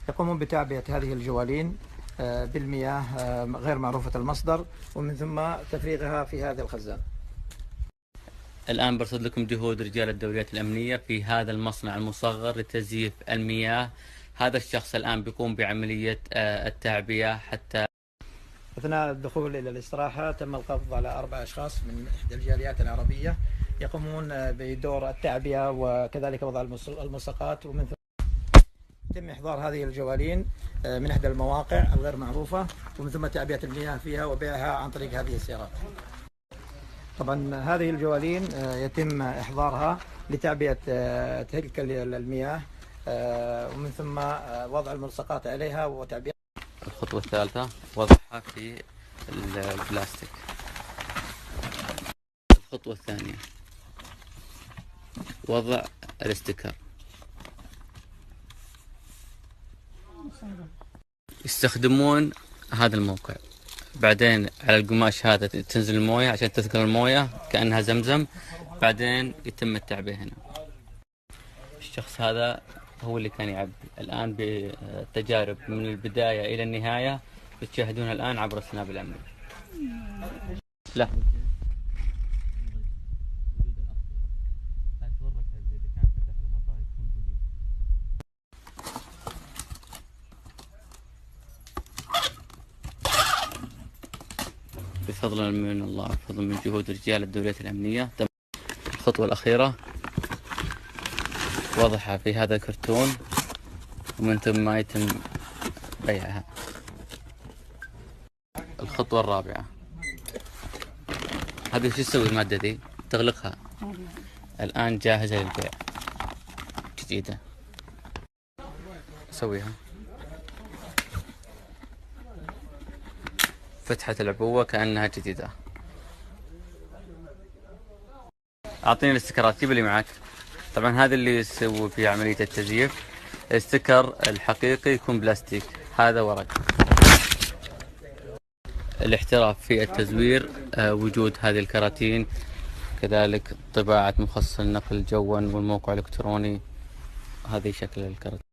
يقومون بتعبئة هذه الجوالين بالمياه غير معروفة المصدر، ومن ثم تفريغها في هذا الخزان. الآن برصد لكم جهود رجال الدوريات الأمنية في هذا المصنع المصغر لتزييف المياه. هذا الشخص الآن بيقوم بعملية التعبئة. حتى أثناء الدخول إلى الاستراحة تم القبض على 4 أشخاص من إحدى الجاليات العربية يقومون بدور التعبئة وكذلك وضع الملصقات، ومن ثم يتم إحضار هذه الجوالين من إحدى المواقع الغير معروفة، ومن ثم تعبئة المياه فيها وبيعها عن طريق هذه السيارات. طبعا هذه الجوالين يتم إحضارها لتعبئة تلك المياه، ومن ثم وضع الملصقات عليها وتعبئة. الخطوة الثالثة وضعها في البلاستيك. الخطوة الثانية وضع الاستيكر. يستخدمون هذا الموقع، بعدين على القماش هذا تنزل الموية عشان تذكر الموية كأنها زمزم، بعدين يتم التعبئة هنا. الشخص هذا هو اللي كان يعبي. الآن بالتجارب من البداية إلى النهاية بتشاهدونها الآن عبر السناب الأمني. لا بفضل من الله وفضل من جهود رجال الدوريات الأمنية. الخطوة الأخيرة وضعها في هذا الكرتون، ومن ثم يتم بيعها. الخطوة الرابعة هذه شو تسوي المادة دي؟ تغلقها. الآن جاهزة للبيع جديدة. سويها. فتحة العبوة كأنها جديدة. أعطيني الاستيكرات، جيب اللي معك. طبعا هذا اللي يسوي في عملية التزييف. الاستيكر الحقيقي يكون بلاستيك، هذا ورق. الاحتراف في التزوير وجود هذه الكراتين، كذلك طباعة مخصص النقل جوا والموقع الإلكتروني. هذه شكل الكراتين.